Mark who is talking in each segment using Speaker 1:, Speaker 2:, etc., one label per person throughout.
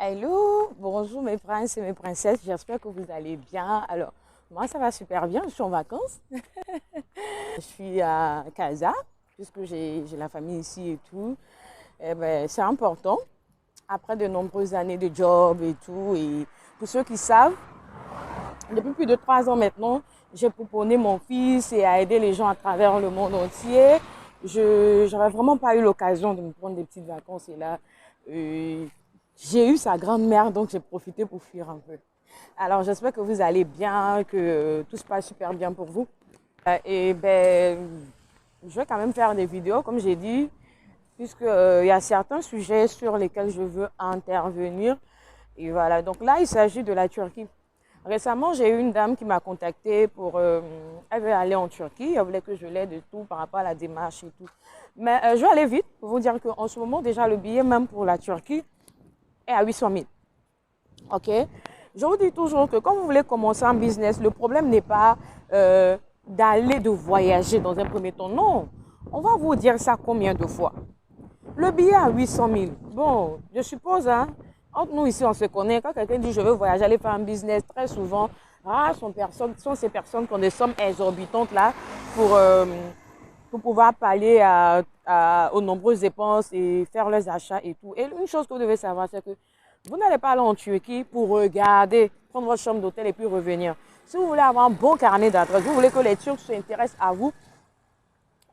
Speaker 1: Hello, bonjour mes princes et mes princesses, j'espère que vous allez bien. Alors, moi ça va super bien, je suis en vacances. Je suis à Casa, puisque j'ai la famille ici et tout. Eh ben, c'est important, après de nombreuses années de job et tout. Et pour ceux qui savent, depuis plus de 3 ans maintenant, j'ai pouponné mon fils et à aider les gens à travers le monde entier. Je n'avais vraiment pas eu l'occasion de me prendre des petites vacances et là, euh, j'ai eu sa grand-mère, donc j'ai profité pour fuir un peu. Alors j'espère que vous allez bien, que tout se passe super bien pour vous. Et ben, je vais quand même faire des vidéos, comme j'ai dit, puisqu'il y a certains sujets sur lesquels je veux intervenir. Et voilà, donc là, il s'agit de la Turquie. Récemment, j'ai eu une dame qui m'a contactée pour... elle veut aller en Turquie, elle voulait que je l'aide et tout par rapport à la démarche et tout. Mais je vais aller vite pour vous dire qu'en ce moment, déjà, le billet même pour la Turquie est à 800 000. OK? Je vous dis toujours que quand vous voulez commencer un business, le problème n'est pas d'aller, de voyager dans un premier temps. Non, on va vous dire ça combien de fois. Le billet à 800 000. Bon, je suppose, hein, entre nous ici, on se connaît. Quand quelqu'un dit je veux voyager, aller faire un business, très souvent, sont ces personnes qui ont des sommes exorbitantes là pour, euh, pour pouvoir pallier aux nombreuses dépenses et faire leurs achats et tout. Et une chose que vous devez savoir, c'est que vous n'allez pas aller en Turquie pour regarder, prendre votre chambre d'hôtel et puis revenir. Si vous voulez avoir un bon carnet d'adresses, vous voulez que les Turcs s'intéressent à vous,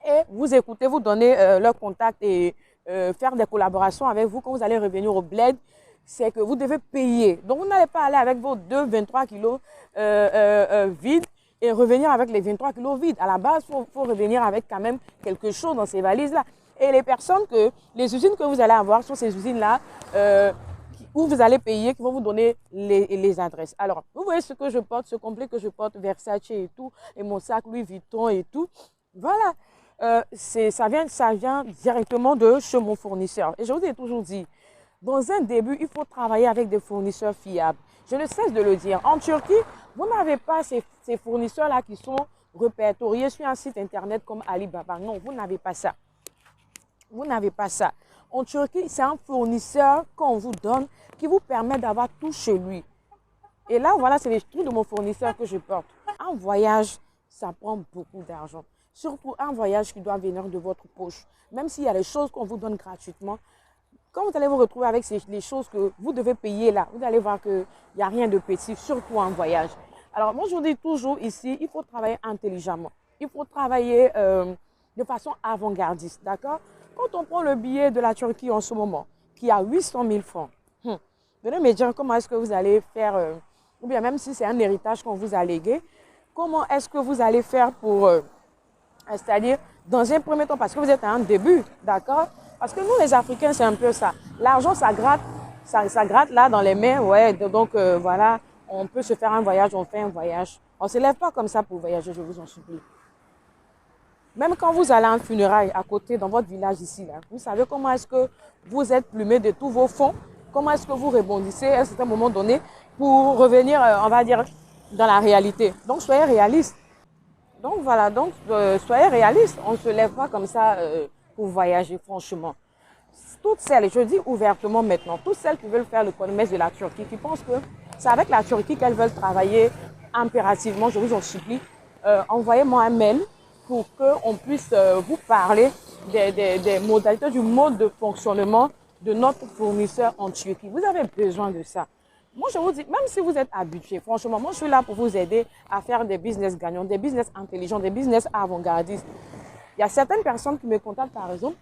Speaker 1: et vous écoutez, vous donnez leur contact et faire des collaborations avec vous quand vous allez revenir au bled, c'est que vous devez payer. Donc, vous n'allez pas aller avec vos 23 kilos vides et revenir avec les 23 kilos vides. À la base, il faut revenir avec quand même quelque chose dans ces valises-là. Et les usines que vous allez avoir sont ces usines-là où vous allez payer, qui vont vous donner les adresses. Alors, vous voyez ce que je porte, ce complet que je porte, Versace et tout, et mon sac Louis Vuitton et tout. Voilà. Ça vient directement de chez mon fournisseur. Et je vous ai toujours dit, dans un début, il faut travailler avec des fournisseurs fiables. Je ne cesse de le dire. En Turquie, vous n'avez pas ces fournisseurs-là qui sont répertoriés sur un site internet comme Alibaba. Non, vous n'avez pas ça. Vous n'avez pas ça. En Turquie, c'est un fournisseur qu'on vous donne qui vous permet d'avoir tout chez lui. Et là, voilà, c'est les trucs de mon fournisseur que je porte. Un voyage, ça prend beaucoup d'argent. Surtout un voyage qui doit venir de votre poche. Même s'il y a des choses qu'on vous donne gratuitement, quand vous allez vous retrouver avec les choses que vous devez payer là, vous allez voir qu'il n'y a rien de petit, surtout en voyage. Alors, moi, je vous dis toujours ici, il faut travailler intelligemment. Il faut travailler de façon avant-gardiste, d'accord? Quand on prend le billet de la Turquie en ce moment, qui a 800 000 francs, venez me dire comment est-ce que vous allez faire, ou bien même si c'est un héritage qu'on vous a légué, comment est-ce que vous allez faire pour, c'est-à-dire, dans un premier temps, parce que vous êtes à un début, d'accord? Parce que nous, les Africains, c'est un peu ça. L'argent, ça gratte là dans les mains, ouais. Donc, voilà, on peut se faire un voyage, on fait un voyage. On ne se lève pas comme ça pour voyager, je vous en supplie. Même quand vous allez à un funérail à côté, dans votre village ici, là, vous savez comment est-ce que vous êtes plumé de tous vos fonds, comment est-ce que vous rebondissez à un certain moment donné pour revenir, on va dire, dans la réalité. Donc, soyez réaliste. Donc, voilà, donc, soyez réaliste. On ne se lève pas comme ça pour voyager, franchement. Toutes celles, je dis ouvertement maintenant, toutes celles qui veulent faire le commerce de la Turquie, qui pensent que c'est avec la Turquie qu'elles veulent travailler impérativement, je vous en supplie, envoyez-moi un mail pour qu'on puisse vous parler des modalités, du mode de fonctionnement de notre fournisseur en Turquie. Vous avez besoin de ça. Moi, je vous dis, même si vous êtes habitué, franchement, moi, je suis là pour vous aider à faire des business gagnants, des business intelligents, des business avant-gardistes. Il y a certaines personnes qui me contactent, par exemple,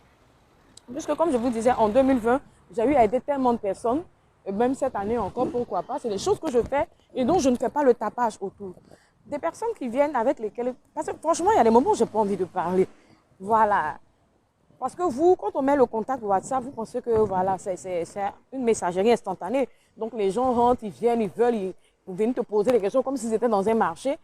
Speaker 1: puisque comme je vous disais, en 2020, j'ai eu à aider tellement de personnes, et même cette année encore, pourquoi pas. C'est des choses que je fais et dont je ne fais pas le tapage autour. Des personnes qui viennent avec lesquelles... Parce que franchement, il y a des moments où je n'ai pas envie de parler. Voilà. Parce que vous, quand on met le contact WhatsApp, vous pensez que voilà, c'est une messagerie instantanée. Donc les gens rentrent, ils viennent, ils viennent te poser des questions comme s'ils étaient dans un marché.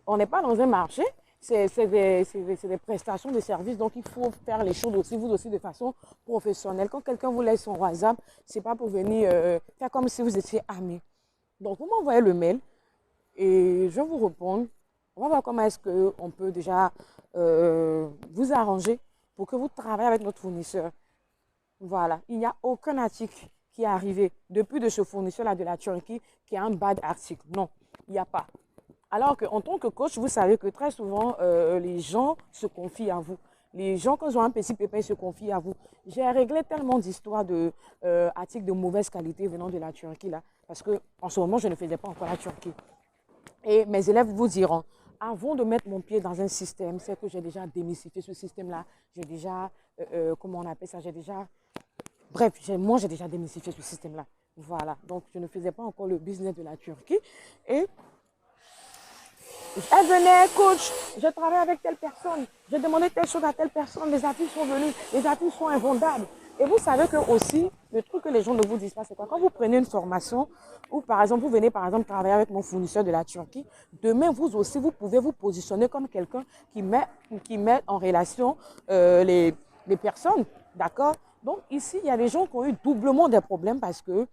Speaker 1: On n'est pas dans un marché, c'est des prestations de services. Donc il faut faire les choses aussi, vous aussi, de façon professionnelle. Quand quelqu'un vous laisse son WhatsApp, ce n'est pas pour venir faire comme si vous étiez amis. Donc vous m'envoyez le mail et je vais vous répondre. On va voir comment est-ce qu'on peut déjà vous arranger pour que vous travaillez avec notre fournisseur. Voilà, il n'y a aucun article qui est arrivé depuis de ce fournisseur-là de la Turquie qui a un bad article. Non, il n'y a pas. Alors qu'en tant que coach, vous savez que très souvent, les gens se confient à vous. Les gens, quand ils ont un petit pépin, ils se confient à vous. J'ai réglé tellement d'histoires d'articles de mauvaise qualité venant de la Turquie, là, parce qu'en ce moment, je ne faisais pas encore la Turquie. Et mes élèves vous diront, avant de mettre mon pied dans un système, c'est que j'ai déjà démystifié ce système-là. J'ai déjà, comment on appelle ça, bref, moi j'ai déjà démystifié ce système-là. Voilà, donc je ne faisais pas encore le business de la Turquie. Et elle venait, coach, je travaille avec telle personne, j'ai demandé telle chose à telle personne, les articles sont venus, les articles sont invendables. Et vous savez que aussi, le truc que les gens ne vous disent pas, c'est quoi? Quand vous prenez une formation, ou par exemple, vous venez par exemple travailler avec mon fournisseur de la Turquie, demain vous aussi, vous pouvez vous positionner comme quelqu'un qui met en relation les personnes, d'accord? Donc ici, il y a des gens qui ont eu doublement des problèmes parce que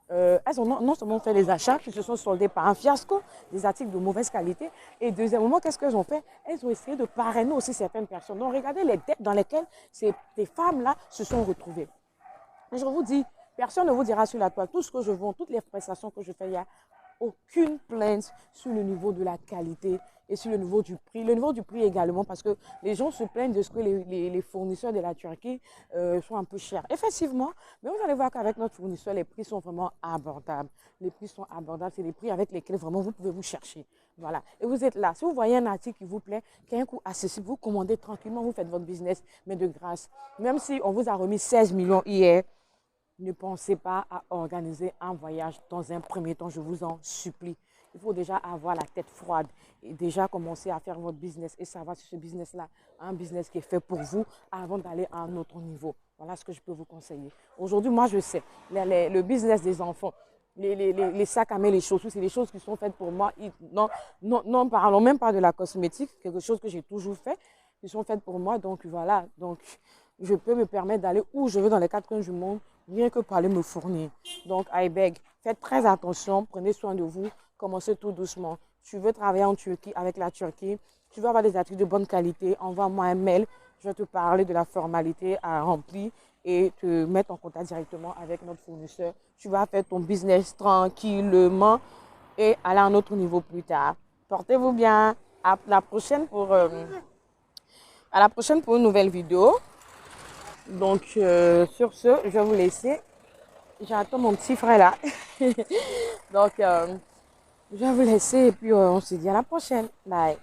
Speaker 1: elles ont non seulement fait des achats qui se sont soldés par un fiasco, des articles de mauvaise qualité, et deuxièmement, qu'est-ce qu'elles ont fait? Elles ont essayé de parrainer aussi certaines personnes. Donc regardez les dettes dans lesquelles ces femmes-là se sont retrouvées. Et je vous dis, personne ne vous dira sur la toile, tout ce que je vends, toutes les prestations que je fais, il n'y a aucune plainte sur le niveau de la qualité et sur le niveau du prix. Le niveau du prix également, parce que les gens se plaignent de ce que les fournisseurs de la Turquie sont un peu chers. Effectivement, mais vous allez voir qu'avec notre fournisseur, les prix sont vraiment abordables. Les prix sont abordables, c'est des prix avec lesquels vraiment vous pouvez vous chercher. Voilà. Et vous êtes là. Si vous voyez un article qui vous plaît, qui a un coût accessible, vous commandez tranquillement, vous faites votre business, mais de grâce. Même si on vous a remis 16 millions hier, ne pensez pas à organiser un voyage dans un premier temps, je vous en supplie. Il faut déjà avoir la tête froide et déjà commencer à faire votre business et savoir si ce business-là, un business qui est fait pour vous avant d'aller à un autre niveau. Voilà ce que je peux vous conseiller. Aujourd'hui, moi, je sais, le business des enfants, les sacs à main, les chaussures, c'est des choses qui sont faites pour moi. Non, parlons même pas de la cosmétique, quelque chose que j'ai toujours fait, qui sont faites pour moi. Donc voilà, donc je peux me permettre d'aller où je veux dans les 4 coins du monde, rien que par aller me fournir. Donc, I beg, faites très attention, prenez soin de vous, commencez tout doucement. Tu veux travailler en Turquie avec la Turquie, tu veux avoir des articles de bonne qualité, envoie-moi un mail, je vais te parler de la formalité à remplir et te mettre en contact directement avec notre fournisseur. Tu vas faire ton business tranquillement et aller à un autre niveau plus tard. Portez-vous bien. À la prochaine pour une nouvelle vidéo. Donc, sur ce, je vais vous laisser. J'attends mon petit frère là. Donc, je vais vous laisser et puis on se dit à la prochaine. Bye.